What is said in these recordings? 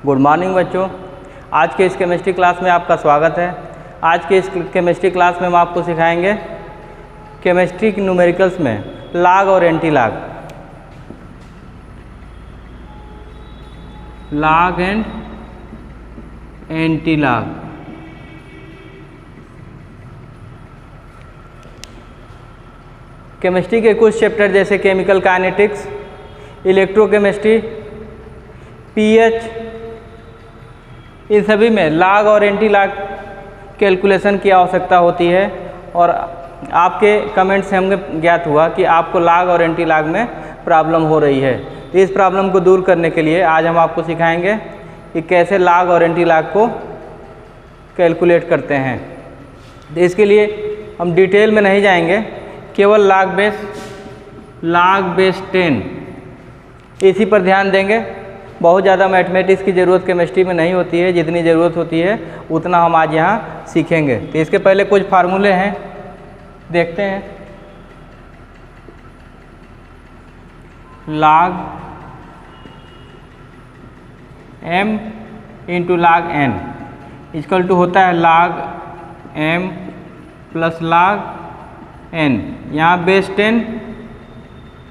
Good morning बच्चों, आज के इस केमिस्ट्री क्लास में आपका स्वागत है। आज के इस केमिस्ट्री क्लास में हम आपको सिखाएंगे केमिस्ट्री की न्यूमेरिकल्स में लॉग और anti log, log and anti log. Chemistry के कुछ चैप्टर जैसे केमिकल काइनेटिक्स, इलेक्ट्रोकेमिस्ट्री, पीएच, इन सभी में लॉग और एंटी लॉग कैलकुलेशन की आवश्यकता होती है। और आपके कमेंट से हमें ज्ञात हुआ कि आपको लॉग और एंटी लॉग में प्रॉब्लम हो रही है। तो इस प्रॉब्लम को दूर करने के लिए आज हम आपको सिखाएंगे कि कैसे लॉग और एंटी लॉग को कैलकुलेट करते हैं। तो इसके लिए हम डिटेल में नहीं जाएंगे, केवल लॉग बेस 10 इसी पर ध्यान देंगे। बहुत ज़्यादा मैथमेटिक्स की ज़रूरत केमिस्ट्री में नहीं होती है, जितनी ज़रूरत होती है उतना हम आज यहाँ सीखेंगे। तो इसके पहले कुछ फार्मूले हैं, देखते हैं। log m into log n equal to होता है log m plus log n। यहाँ बेस 10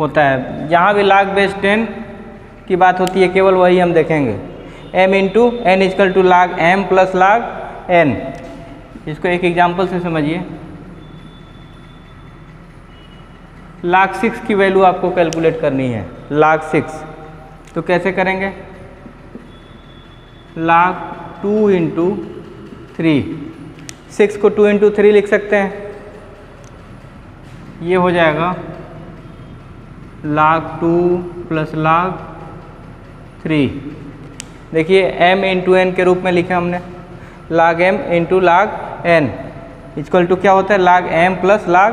होता है, जहाँ भी log बेस 10 की बात होती है केवल वही हम देखेंगे। m into n equal to log m plus log n। इसको एक एग्जाम्पल से समझिए। log 6 की वैल्यू आपको कैलकुलेट करनी है, log 6। तो कैसे करेंगे? log 2 इंटू 3, 6 को 2 इंटू 3 लिख सकते हैं। ये हो जाएगा log 2 प्लस log 3। देखिए m इंटू n के रूप में लिखा हमने, log m into log n equal to क्या होता है? log m plus log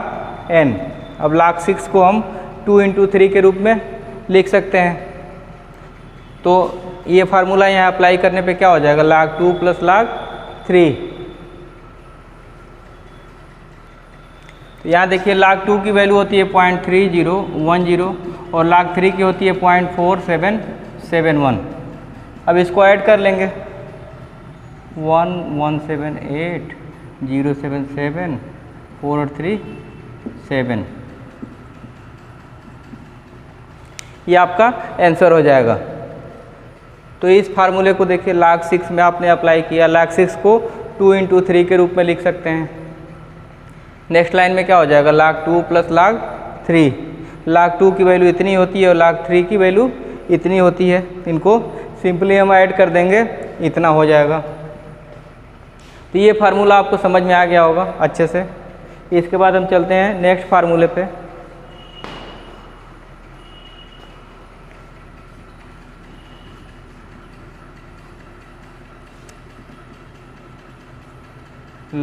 n। अब log 6 को हम 2 इंटू 3 के रूप में लिख सकते हैं। तो ये फार्मूला यहाँ अप्लाई करने पे क्या हो जाएगा? log 2 plus log 3। तो यहाँ देखिए log 2 की वैल्यू होती है 0.3010 और log 3 की होती है 0.4771। अब इसको ऐड कर लेंगे, 1178 077 4 और 3 7। ये आपका आंसर हो जाएगा। तो इस फार्मूले को देखिए log 6 में आपने अप्लाई किया, log 6 को 2 इंटू 3 के रूप में लिख सकते हैं। नेक्स्ट लाइन में क्या हो जाएगा? log 2 plus log 3। log 2 की वैल्यू इतनी होती है और log 3 की वैल्यू इतनी होती है। इनको सिंपली हम ऐड कर देंगे, इतना हो जाएगा। तो ये फार्मूला आपको समझ में आ गया होगा अच्छे से। इसके बाद हम चलते हैं नेक्स्ट फार्मूले पे।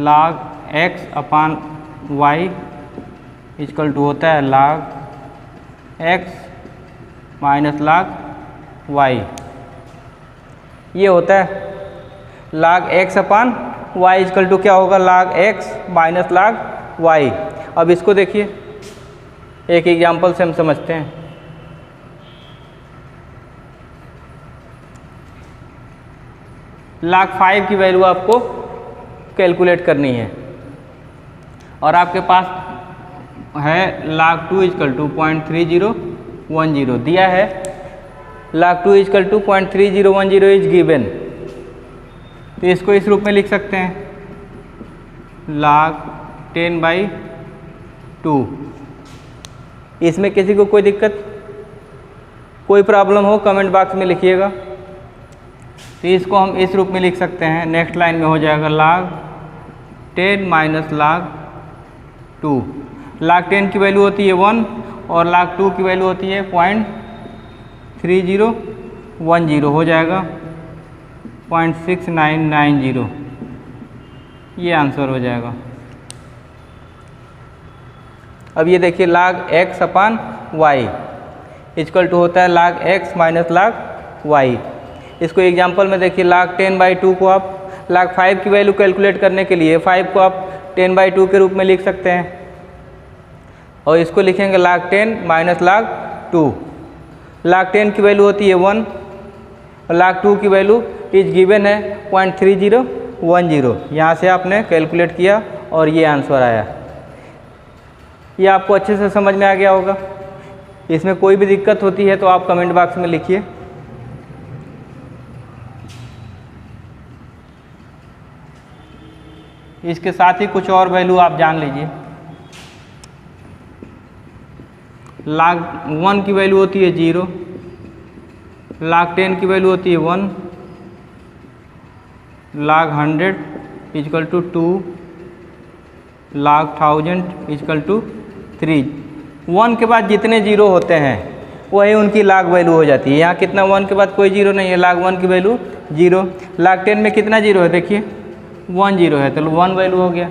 log x upon y equal to होता है log x minus log y। ये होता है log x upon y equal to क्या होगा? log x minus log y। अब इसको देखिए एक एग्जांपल से हम समझते हैं। log 5 की वैल्यू आपको कैलकुलेट करनी है और आपके पास है log 2 इक्वल टू 0.3010 दिया है। log 2 equal to 0.3010 is given. तो इसको इस रूप में लिख सकते हैं, log 10/2। इसमें किसी को कोई दिक्कत, कोई प्रॉब्लम हो कमेंट बॉक्स में लिखिएगा। तो इसको हम इस रूप में लिख सकते हैं। नेक्स्ट लाइन में हो जाएगा log 10 माइनस log 2। log 10 की वैल्यू होती है 1 और log 2 की वैल्यू होती है 0.3010, हो जाएगा 0.6990। ये आंसर हो जाएगा। अब ये देखिए log x upon y equal to होता है log x minus log y। इसको एग्जांपल में देखिए log 10/2 को आप log 5 की वैल्यू कैलकुलेट करने के लिए 5 को आप 10/2 के रूप में लिख सकते हैं और इसको लिखेंगे log 10 माइनस log 2। log 10 की वैल्यू होती है 1 log 2 की वैल्यू इज गिवन है 0.3010। यहाँ से आपने कैलकुलेट किया और ये आंसर आया। ये आपको अच्छे से समझ में आ गया होगा। इसमें कोई भी दिक्कत होती है तो आप कमेंट बॉक्स में लिखिए। इसके साथ ही कुछ और वैल्यू आप जान लीजिए। log 1 की वैल्यू होती है 0, log 10 की वैल्यू होती है 1, log 100 equal to 2, log 1000 equal to 3। 1 के बाद जितने जीरो होते हैं वही उनकी log वैल्यू हो जाती है। यहाँ कितना 1 के बाद कोई जीरो नहीं है, log 1 की वैल्यू 0। log 10 में कितना जीरो है, देखिए 1 जीरो है तो 1 वैल्यू हो गया।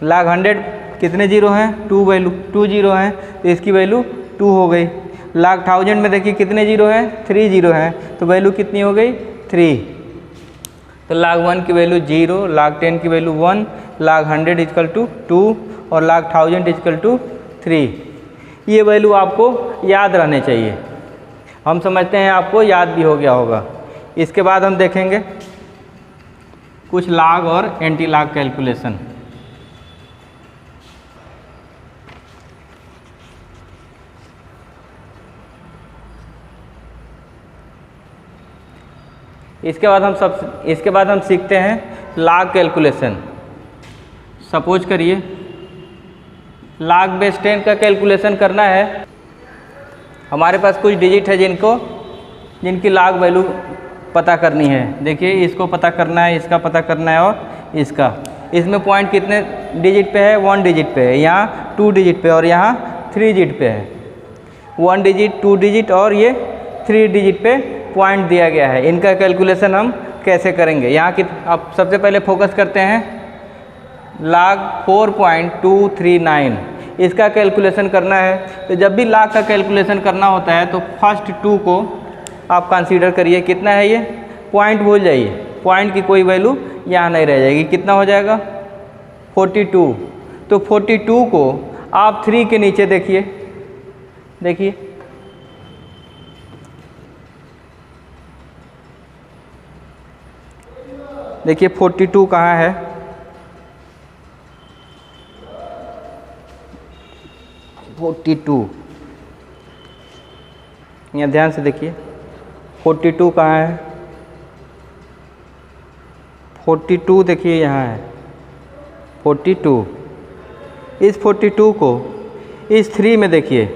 log 100 कितने जीरो हैं, 2 जीरो हैं तो इसकी वैल्यू 2 हो गई। log 1000 में देखिए कितने जीरो हैं, 3 जीरो हैं तो वैल्यू कितनी हो गई, 3। तो log 1 की वैल्यू 0, log 10 की वैल्यू 1, log 100 इजकल टू 2 और log 1000 इजकल टू 3। ये वैल्यू आपको याद रहने चाहिए। हम समझते हैं आपको याद भी हो गया होगा। इसके बाद हम देखेंगे कुछ log और एंटी log कैलकुलेशन। इसके बाद हम सीखते हैं log कैलकुलेशन। सपोज करिए log बेस 10 का कैलकुलेशन करना है। हमारे पास कुछ डिजिट है जिनकी log वैल्यू पता करनी है। देखिए इसको पता करना है, इसका पता करना है और इसका। इसमें पॉइंट कितने डिजिट पे है, 1 डिजिट पे है, यहाँ 2 डिजिट पे और यहाँ 3 डिजिट पे है। 1 डिजिट, 2 डिजिट और ये 3 डिजिट पे पॉइंट दिया गया है। इनका कैलकुलेशन हम कैसे करेंगे, यहाँ की आप सबसे पहले फोकस करते हैं log 4.239। इसका कैलकुलेशन करना है। तो जब भी log का कैलकुलेशन करना होता है तो फर्स्ट 2 को आप कंसीडर करिए। कितना है ये, पॉइंट भूल जाइए, पॉइंट की कोई वैल्यू यहाँ नहीं रह जाएगी। कितना हो जाएगा, 42। तो 42 को आप 3 के नीचे देखिए, देखिए 42 कहाँ है, यहाँ ध्यान से देखिए 42 कहाँ है, 42 देखिए यहाँ है 42। इस 42 को इस 3 में देखिए,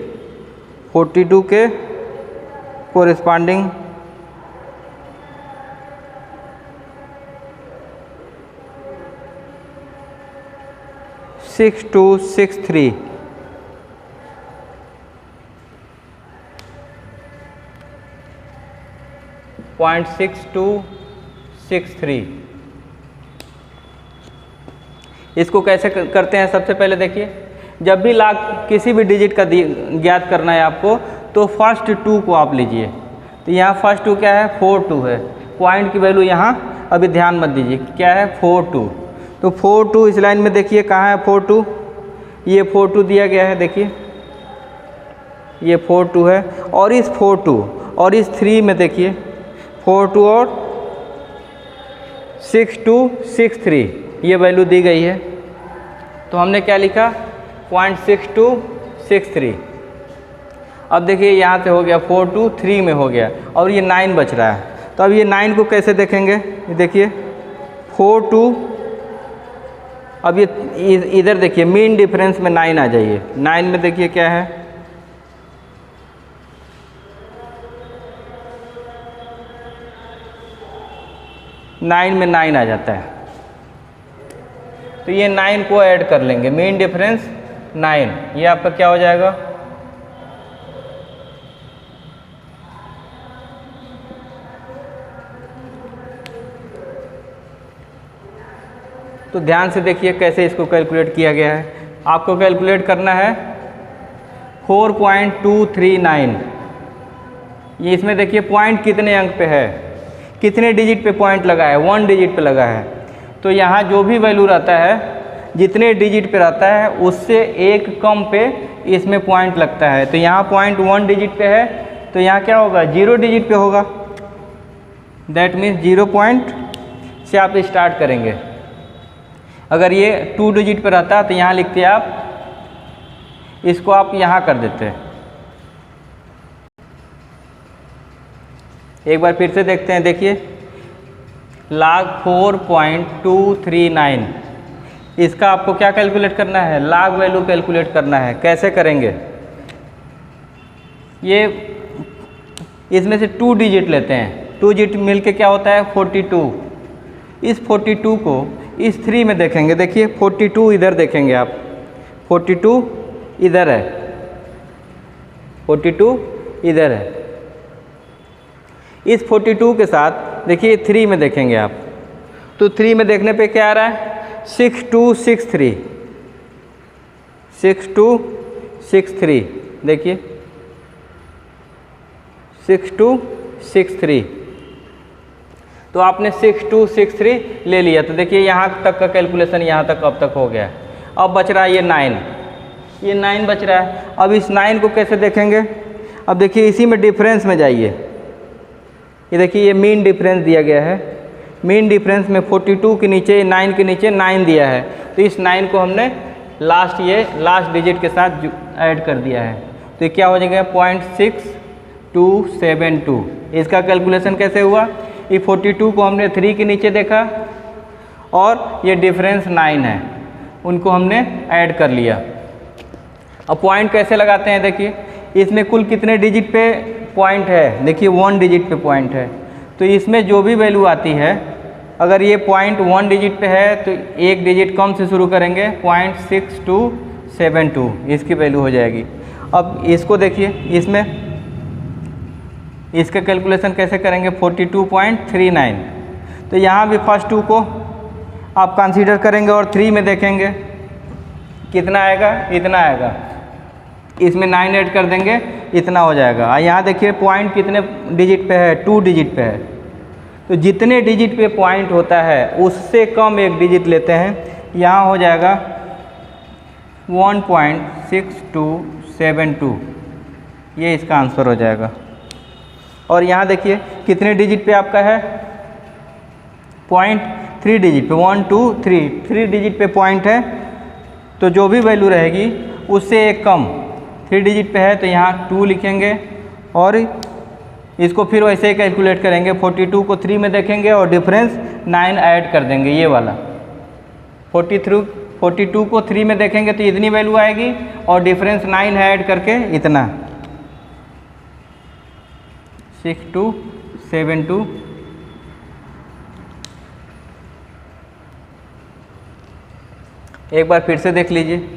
42 के कोरिस्पांडिंग 6263 0.6263। इसको कैसे करते हैं, सबसे पहले देखिए जब भी log किसी भी डिजिट का ज्ञात करना है आपको तो फर्स्ट 2 को आप लीजिए। तो यहाँ फर्स्ट 2 क्या है, 42 है। पॉइंट की वैल्यू यहाँ अभी ध्यान मत दीजिए, क्या है 42। तो 42 इस लाइन में देखिए कहाँ है 42, ये 42 दिया गया है, देखिए ये 42 है। और इस 42 और इस 3 में देखिए 42 और 6263 ये वैल्यू दी गई है। तो हमने क्या लिखा, 0.6263। अब देखिए यहाँ से हो गया 42, 3 में हो गया और ये 9 बच रहा है। तो अब ये 9 को कैसे देखेंगे, देखिए 42, अब ये इधर देखिए मीन डिफरेंस में 9 आ जाइए। 9 में देखिए क्या है, नाइन में 9 आ जाता है। तो ये 9 को ऐड कर लेंगे, मीन डिफरेंस 9, ये आपका क्या हो जाएगा, तो ध्यान से देखिए कैसे इसको कैलकुलेट किया गया है। आपको कैलकुलेट करना है 4.239। ये इसमें देखिए पॉइंट कितने अंक पे है, कितने डिजिट पे पॉइंट लगा है, 1 डिजिट पे लगा है। तो यहाँ जो भी वैल्यू रहता है, जितने डिजिट पे रहता है उससे एक कम पे इसमें पॉइंट लगता है। तो यहाँ पॉइंट 1 डिजिट पे है तो यहाँ क्या होगा, 0 डिजिट पे होगा। दैट मीन्स 0 पॉइंट से आप स्टार्ट करेंगे। अगर ये 2 डिजिट पे रहता तो यहाँ लिखते आप, इसको आप यहाँ कर देते। एक बार फिर से देखते हैं, देखिए log 4.239, इसका आपको क्या कैलकुलेट करना है, log वैल्यू कैलकुलेट करना है। कैसे करेंगे, ये इसमें से 2 डिजिट लेते हैं, 2 डिजिट मिलके क्या होता है 42। इस 42 को इस 3 में देखेंगे, देखिए 42 इधर देखेंगे आप, 42 इधर है, 42 इधर है। इस 42 के साथ देखिए 3 में देखेंगे आप, तो 3 में देखने पे क्या आ रहा है 6263, 6263 देखिए 6263। तो आपने 6263 ले लिया, तो देखिए यहाँ तक का कैलकुलेशन यहाँ तक अब तक हो गया। अब बच रहा है ये 9, ये 9 बच रहा है। अब इस 9 को कैसे देखेंगे, अब देखिए इसी में डिफरेंस में जाइए, ये देखिए ये मीन डिफरेंस दिया गया है। मीन डिफरेंस में 42 के नीचे 9 के नीचे 9 दिया है, तो इस 9 को हमने लास्ट डिजिट के साथ ऐड कर दिया है, तो ये क्या हो जाएगा 0.6272। इसका कैलकुलेशन कैसे हुआ, ये 42 को हमने 3 के नीचे देखा और ये डिफरेंस 9 है, उनको हमने ऐड कर लिया। अब पॉइंट कैसे लगाते हैं, देखिए इसमें कुल कितने डिजिट पे पॉइंट है, देखिए 1 डिजिट पे पॉइंट है, तो इसमें जो भी वैल्यू आती है, अगर ये पॉइंट 1 डिजिट पे है तो एक डिजिट कम से शुरू करेंगे, 0.6272 इसकी वैल्यू हो जाएगी। अब इसको देखिए, इसमें इसका कैलकुलेशन कैसे करेंगे 42.39, तो यहाँ भी फर्स्ट 2 को आप कंसीडर करेंगे और 3 में देखेंगे कितना आएगा, इतना आएगा, इसमें 9 ऐड कर देंगे, इतना हो जाएगा। यहाँ देखिए पॉइंट कितने डिजिट पे है, 2 डिजिट पे है, तो जितने डिजिट पे पॉइंट होता है उससे कम एक डिजिट लेते हैं, यहाँ हो जाएगा 1.6272, ये इसका आंसर हो जाएगा। और यहाँ देखिए कितने डिजिट पे आपका है पॉइंट, 3 डिजिट पे, 1 2 3 डिजिट पे पॉइंट है, तो जो भी वैल्यू रहेगी उससे एक कम 3 डिजिट पे है, तो यहाँ 2 लिखेंगे और इसको फिर वैसे ही कैलकुलेट करेंगे। 42 को 3 में देखेंगे और डिफरेंस 9 ऐड कर देंगे, ये वाला 42 को 3 में देखेंगे तो इतनी वैल्यू आएगी और डिफरेंस 9 ऐड करके इतना 6272। एक बार फिर से देख लीजिए,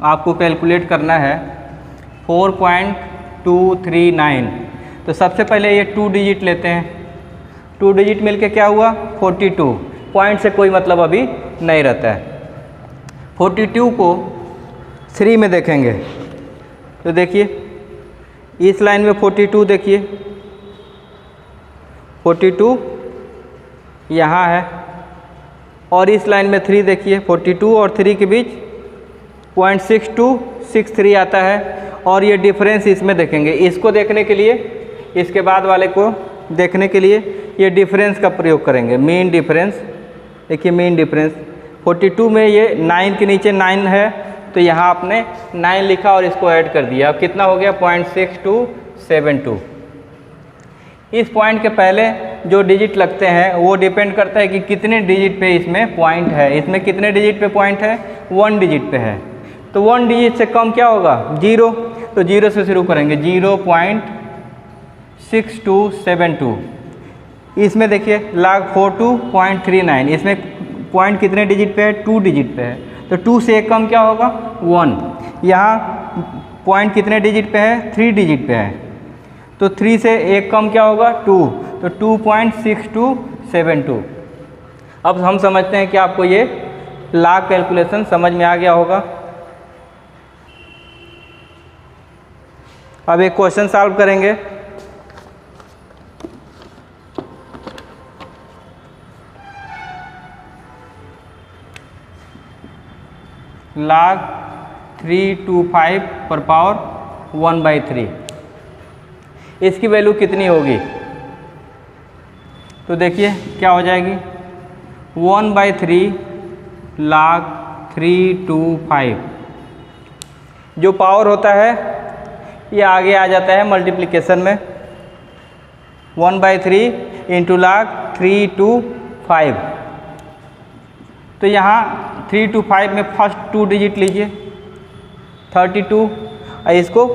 आपको कैलकुलेट करना है 4.239, तो सबसे पहले ये 2 डिजिट लेते हैं, 2 डिजिट मिलके क्या हुआ 42, पॉइंट से कोई मतलब अभी नहीं रहता है। 42 को 3 में देखेंगे तो देखिए इस लाइन में 42 देखिए 42 यहाँ है, और इस लाइन में 3 देखिए 42 और 3 के बीच 0.6263 आता है, और ये डिफरेंस इसमें देखेंगे। इसको देखने के लिए, इसके बाद वाले को देखने के लिए ये डिफरेंस का प्रयोग करेंगे, मीन डिफरेंस। देखिए मीन डिफरेंस 42 में ये 9 के नीचे 9 है, तो यहाँ आपने 9 लिखा और इसको ऐड कर दिया, अब कितना हो गया 0.6272। इस पॉइंट के पहले जो डिजिट लगते हैं वो डिपेंड करता है कि कितने डिजिट पे इसमें पॉइंट है। इसमें कितने डिजिट पे पॉइंट है 1 डिजिट पे है, तो 1 डिजिट से कम क्या होगा 0, तो 0 से शुरू करेंगे 0.6272। इसमें देखिए log 42.39, इसमें पॉइंट कितने डिजिट पे है 2 डिजिट पे है, तो 2 से एक कम क्या होगा 1। यहाँ पॉइंट कितने डिजिट पे है 3 डिजिट पे है, तो 3 से एक कम क्या होगा 2, तो 2.6272। अब हम समझते हैं कि आपको ये log कैलकुलेशन समझ में आ गया होगा। अब एक क्वेश्चन सॉल्व करेंगे। log 325 पर पावर 1/3, इसकी वैल्यू कितनी होगी, तो देखिए क्या हो जाएगी 1/3 log 325। जो पावर होता है ये आगे आ जाता है मल्टीप्लिकेशन में 1/3 × log 325। तो यहाँ 325 में फर्स्ट 2 डिजिट लीजिए 32 और इसको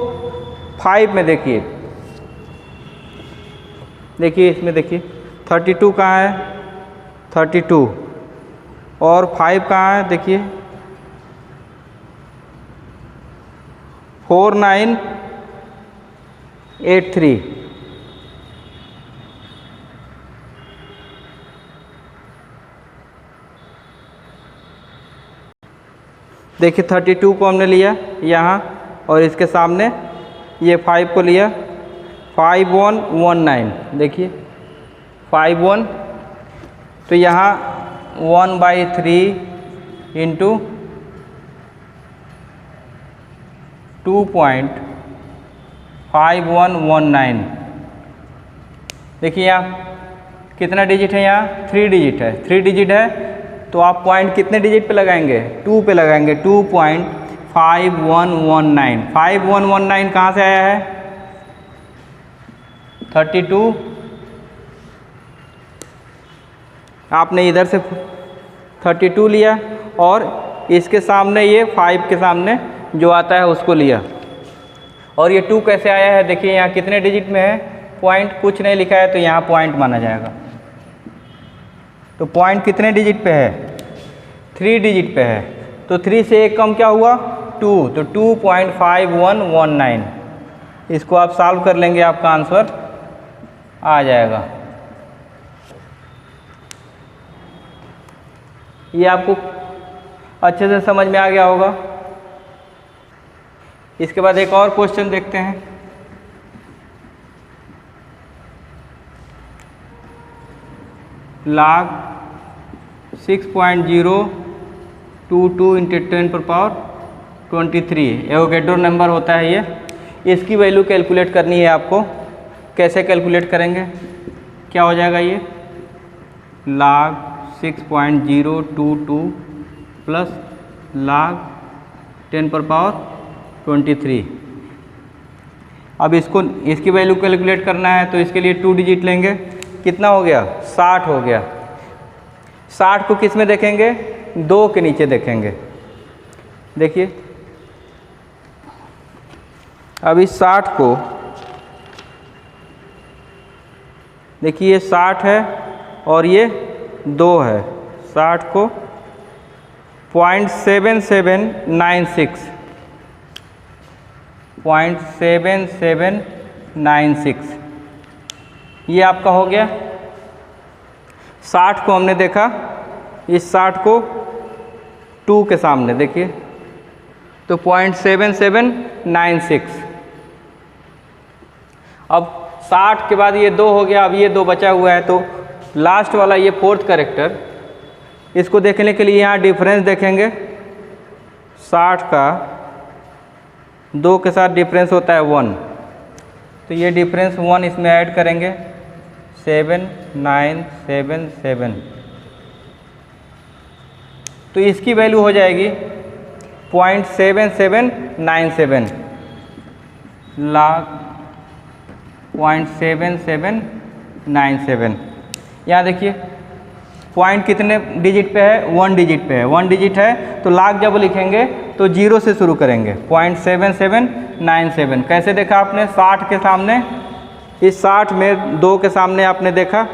5 में देखिए इसमें देखिए 32 कहाँ है 32 और 5 कहाँ है देखिए 4983। देखिए 32 को हमने लिया यहाँ और इसके सामने ये 5 को लिया 5119। देखिए 51 तो यहाँ 1/3 × 2.5119। देखिए यहाँ कितना डिजिट है, यहाँ 3 डिजिट है। 3 डिजिट है तो आप पॉइंट कितने डिजिट पे लगाएंगे 2 पे लगाएंगे 2.5119। 5119 कहाँ से आया है 32 आपने इधर से 32 लिया और इसके सामने ये 5 के सामने जो आता है उसको लिया और ये 2 कैसे आया है देखिए यहाँ कितने डिजिट में है पॉइंट कुछ नहीं लिखा है तो यहाँ पॉइंट माना जाएगा। तो पॉइंट कितने डिजिट पे है 3 डिजिट पे है तो 3 से एक कम क्या हुआ 2 तो 2.5119। इसको आप सॉल्व कर लेंगे आपका आंसर आ जाएगा। ये आपको अच्छे से समझ में आ गया होगा। इसके बाद एक और क्वेश्चन देखते हैं। log 6.022 × 10⁻23 एवोगैड्रो नंबर होता है ये। इसकी वैल्यू कैलकुलेट करनी है आपको। कैसे कैलकुलेट करेंगे क्या हो जाएगा ये log 6.022 प्लस log 10⁻23। अब इसकी वैल्यू कैलकुलेट करना है तो इसके लिए 2 डिजिट लेंगे। कितना हो गया 60 हो गया। 60 को किस में देखेंगे 2 के नीचे देखेंगे। देखिए अब इस 60 को देखिए ये 60 है और ये 2 है। 60 को 0.7796 ये आपका हो गया। 60 को हमने देखा इस 60 को 2 के सामने देखिए तो 0.7796। अब 60 के बाद ये 2 हो गया। अब ये 2 बचा हुआ है तो लास्ट वाला ये 4th कैरेक्टर इसको देखने के लिए यहाँ डिफरेंस देखेंगे। 60 का 2 के साथ डिफरेंस होता है 1 तो ये डिफरेंस 1 इसमें ऐड करेंगे 7977 तो इसकी वैल्यू हो जाएगी 0.7797 log 0.7797। यहाँ देखिए पॉइंट कितने डिजिट पे है 1 डिजिट पे है। 1 डिजिट है तो लाख जब लिखेंगे तो 0 से शुरू करेंगे 0.7797। कैसे देखा आपने 60 के सामने इस 60 में 2 के सामने आपने देखा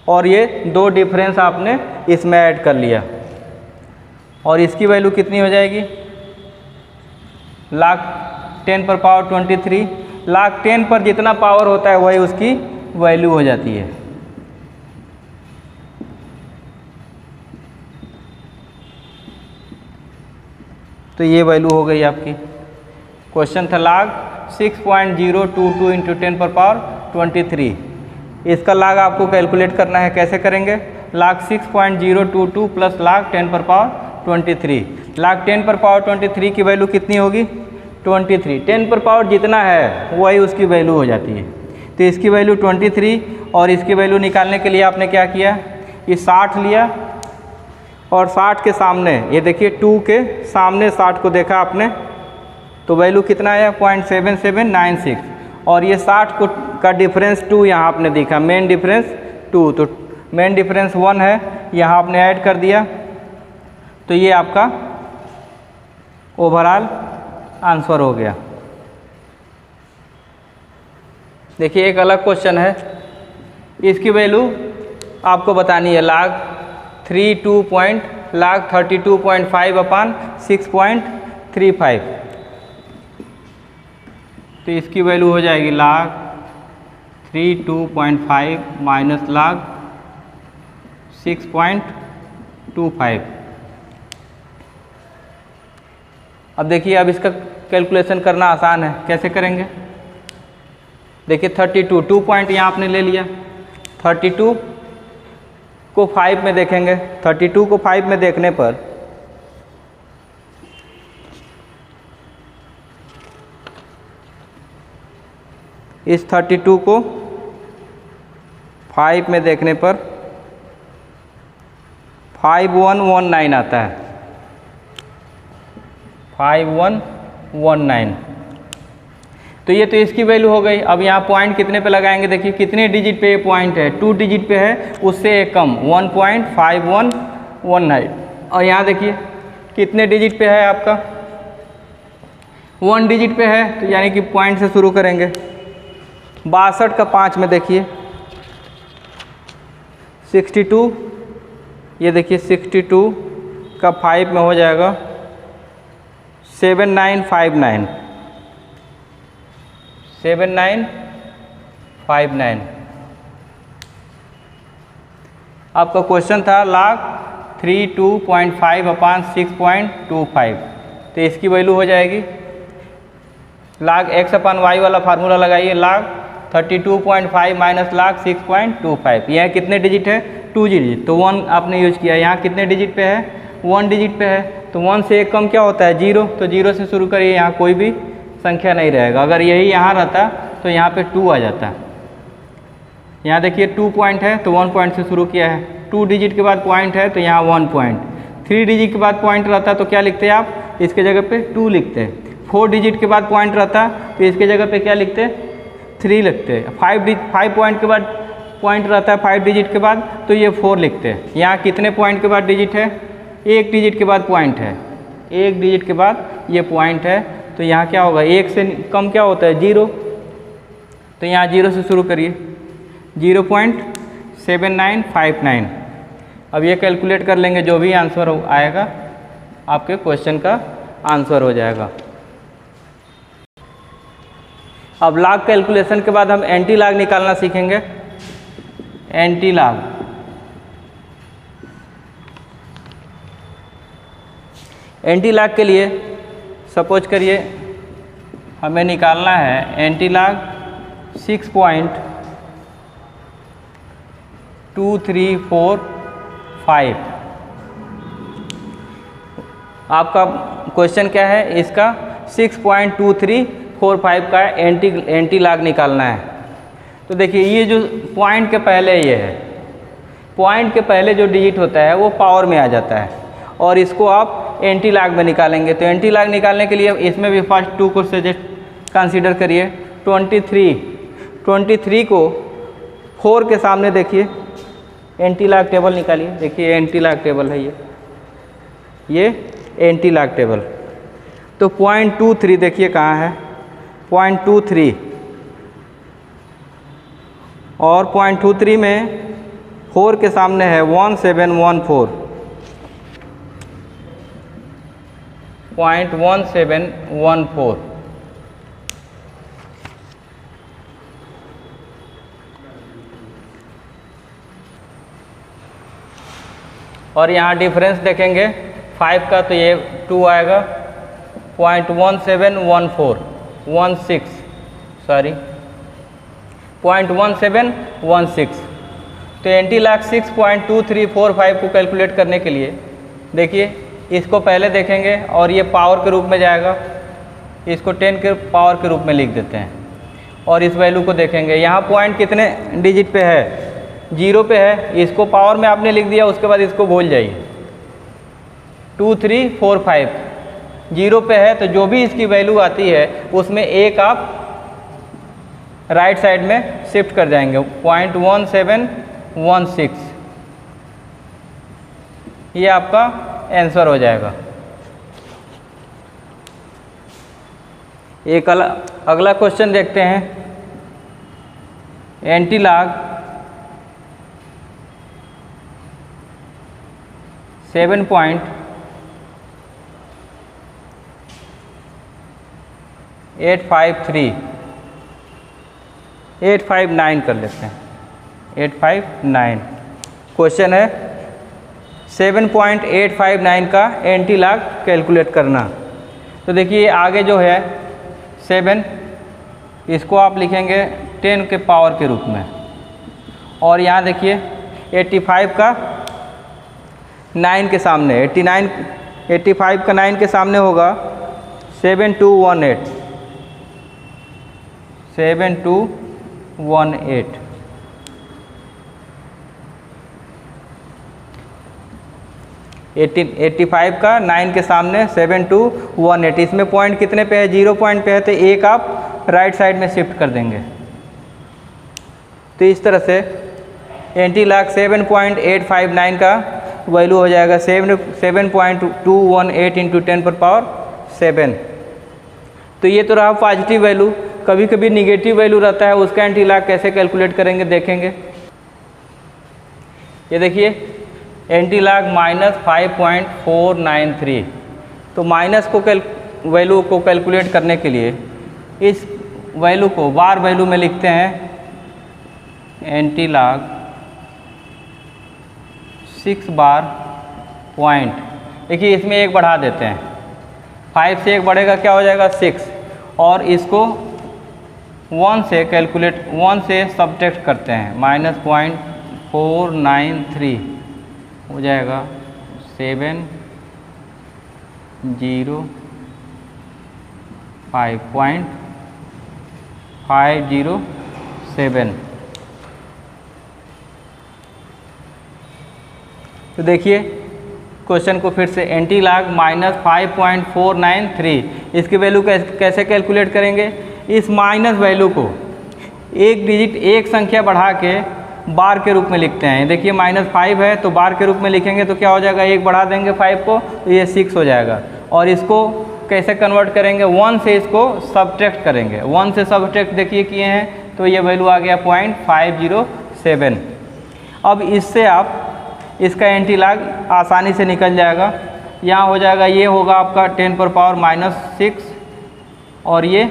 और ये 2 डिफरेंस आपने इसमें ऐड कर लिया और इसकी वैल्यू कितनी हो जाएगी log 10⁻23। log 10 पर जितना पावर होता है वही उसकी वैल्यू हो जाती है। तो ये वैल्यू हो गई आपकी। क्वेश्चन था log 6.022 × 10⁻23। इसका log आपको कैलकुलेट करना है। कैसे करेंगे log 6.022 प्लस log 10⁻23। log 10⁻23 की वैल्यू कितनी होगी 23। 10 पर पावर जितना है वही उसकी वैल्यू हो जाती है। तो इसकी वैल्यू 23 और इसकी वैल्यू निकालने के लिए आपने क्या किया, ये 60 लिया और 60 के सामने ये देखिए 2 के सामने 60 को देखा आपने, तो वैल्यू कितना आया 0.7796 और ये 60 को का डिफरेंस 2 यहाँ आपने देखा, मेन डिफरेंस 2, तो मेन डिफरेंस 1 है, यहाँ आपने ऐड कर दिया, तो ये आपका ओवरऑल आंसर हो गया। देखिए एक अलग क्वेश्चन है, इसकी वैल्यू आपको बतानी है log 32.5 अपान 6.35, तो इसकी वैल्यू हो जाएगी log 32.5 माइनस log 6.25। अब देखिए अब इसका कैलकुलेशन करना आसान है, कैसे करेंगे, देखिए 32 2 पॉइंट यहाँ आपने ले लिया, 32 को 5 में देखेंगे, 32 को 5 में देखने पर इस 32 को 5 में देखने पर 5119 आता है, 5119, तो ये तो इसकी वैल्यू हो गई। अब यहाँ पॉइंट कितने पे लगाएंगे, देखिए कितने डिजिट पे ये पॉइंट है, 2 डिजिट पे है, उससे एक कम 1.5119, और यहाँ देखिए कितने डिजिट पे है आपका 1 डिजिट पे है, तो यानी कि पॉइंट से शुरू करेंगे। 62 का 5 में देखिए 62, ये देखिए 62 का 5 में हो जाएगा 7959, 7959। आपका क्वेश्चन था log 32.5 अपान 6.25, तो इसकी वैल्यू हो जाएगी log x अपान y वाला फार्मूला लगाइए, log 32.5 माइनस log 6.25, यह कितने डिजिट है 2 डिजिट, तो 1 आपने यूज किया, यहाँ कितने डिजिट पे है 1 डिजिट पे है, तो 1 से एक कम क्या होता है 0, तो 0 से शुरू करिए, यहाँ कोई भी संख्या नहीं रहेगा, अगर यही यहाँ रहता तो यहाँ पे 2 आ जाता। यहाँ देखिए 2 पॉइंट है तो 1 पॉइंट से शुरू किया है, 2 डिजिट के बाद पॉइंट है तो यहाँ 1 पॉइंट, 3 डिजिट के बाद पॉइंट रहता तो क्या लिखते हैं आप, इसके जगह पे 2 लिखते हैं, 4 डिजिट के बाद पॉइंट रहता तो इसके जगह पे क्या लिखते 3 लिखते हैं, 5 पॉइंट के बाद पॉइंट रहता है 5 डिजिट के बाद तो ये 4 लिखते हैं। यहाँ कितने पॉइंट के बाद डिजिट है, 1 डिजिट के बाद पॉइंट है, 1 डिजिट के बाद ये पॉइंट है, तो यहाँ क्या होगा 1 से कम क्या होता है 0, तो यहाँ 0 से शुरू करिए 0.7959। अब ये कैलकुलेट कर लेंगे, जो भी आंसर आएगा आपके क्वेश्चन का आंसर हो जाएगा। अब लॉग कैलकुलेशन के बाद हम एंटी लॉग निकालना सीखेंगे। एंटी लॉग, एंटी लॉग के लिए सपोज करिए हमें निकालना है एंटी लॉग 6.2345। आपका क्वेश्चन क्या है, इसका 6.2345 का एंटी लॉग निकालना है। तो देखिए ये जो पॉइंट के पहले ये है, पॉइंट के पहले जो डिजिट होता है वो पावर में आ जाता है और इसको आप एंटी लॉग में निकालेंगे। तो एंटी लॉग निकालने के लिए इसमें भी फर्स्ट 2 को सजेस्ट कंसीडर करिए। 23 को 4 के सामने देखिए, एंटी लॉग टेबल निकालिए। देखिए एंटी लॉग टेबल है ये एंटी लॉग टेबल। तो 0.23 देखिए कहाँ है, 0.23 और 0.23 में 4 के सामने है 1714, 0.1714। और यहाँ डिफरेंस देखेंगे 5 का, तो ये 2 आएगा, 0.1716। तो एंटी लॉग 6.2345 को कैलकुलेट करने के लिए देखिए इसको पहले देखेंगे और ये पावर के रूप में जाएगा, इसको 10 के पावर के रूप में लिख देते हैं। और इस वैल्यू को देखेंगे। यहाँ पॉइंट कितने डिजिट पे है, 0 पे है, इसको पावर में आपने लिख दिया, उसके बाद इसको भूल जाइए। 2 3 4 5 0 पे है, तो जो भी इसकी वैल्यू आती है उसमें एक आप राइट साइड में शिफ्ट कर जाएंगे। 0.1716 ये आपका आंसर हो जाएगा। एक अगला क्वेश्चन देखते हैं। एंटीलॉग 859 कर लेते हैं। 859 क्वेश्चन है 7.859 का एंटीलॉग कैलकुलेट करना। तो देखिए आगे जो है 7, इसको आप लिखेंगे 10 के पावर के रूप में, और यहाँ देखिए 85 का 9 के सामने, 85 का 9 के सामने होगा 7218, 7218। एट्टी 85 का 9 के सामने 7218। इसमें पॉइंट कितने पे है, 0 पॉइंट पे है, तो एक आप राइट साइड में शिफ्ट कर देंगे। तो इस तरह से एंटीलॉग 7.859 का वैल्यू हो जाएगा 7.218 इंटू 10⁻7। तो ये तो रहा पॉजिटिव वैल्यू। कभी कभी निगेटिव वैल्यू रहता है, उसका एंटीलॉग कैसे कैलकुलेट करेंगे देखेंगे। ये देखिए एंटीलॉग -5.493। तो माइनस को वैल्यू को कैलकुलेट करने के लिए इस वैल्यू को बार वैल्यू में लिखते हैं। एंटीलॉग 6 बार पॉइंट, देखिए इसमें एक बढ़ा देते हैं, 5 से एक बढ़ेगा क्या हो जाएगा 6, और इसको 1 से कैलकुलेट 1 से सब्ट्रैक्ट करते हैं, -0.493 हो जाएगा 705.507। तो देखिए क्वेश्चन को फिर से, एंटीलॉग -5.493 इसकी वैल्यू कैसे कैलकुलेट करेंगे। इस माइनस वैल्यू को एक डिजिट, एक संख्या बढ़ा के बार के रूप में लिखते हैं। देखिए -5 है तो बार के रूप में लिखेंगे तो क्या हो जाएगा, एक बढ़ा देंगे 5 को तो ये 6 हो जाएगा। और इसको कैसे कन्वर्ट करेंगे, 1 से इसको सब्ट्रैक्ट करेंगे। 1 से सब्ट्रैक्ट देखिए किए हैं तो ये वैल्यू आ गया 0.507। अब इससे आप इसका एंटीलॉग आसानी से निकल जाएगा। यहाँ हो जाएगा, ये होगा आपका 10⁻⁻6 और ये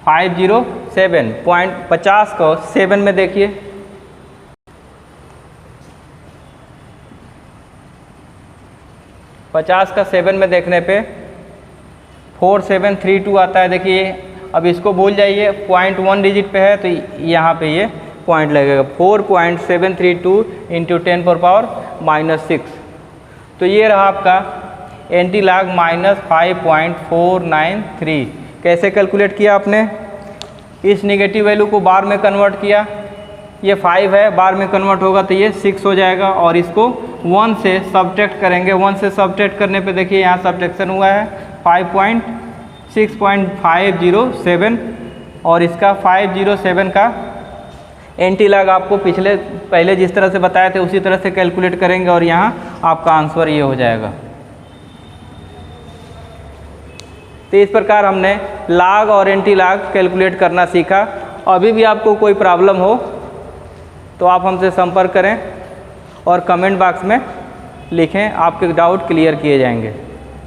507.50 को 7 में देखिए, 50 का 7 में देखने पे 4732 आता है। देखिए अब इसको भूल जाइए, 0.1 डिजिट पे है तो यहाँ पे ये पॉइंट लगेगा 4.732 इंटू 10⁻⁻6। तो ये रहा आपका एंटीलॉग -5.493। कैसे कैलकुलेट किया आपने, इस निगेटिव वैल्यू को बार में कन्वर्ट किया। ये 5 है, बार में कन्वर्ट होगा तो ये 6 हो जाएगा, और इसको 1 से सब्ट्रैक्ट करेंगे। 1 से सब्ट्रैक्ट करने पे देखिए यहाँ सब्ट्रैक्शन हुआ है 6.507, और इसका 507 का एंटीलॉग आपको पहले जिस तरह से बताए थे उसी तरह से कैलकुलेट करेंगे, और यहाँ आपका आंसर ये हो जाएगा। तो इस प्रकार हमने लॉग और एंटीलॉग कैलकुलेट करना सीखा। अभी भी आपको कोई प्रॉब्लम हो तो आप हमसे संपर्क करें और कमेंट बॉक्स में लिखें, आपके डाउट क्लियर किए जाएंगे।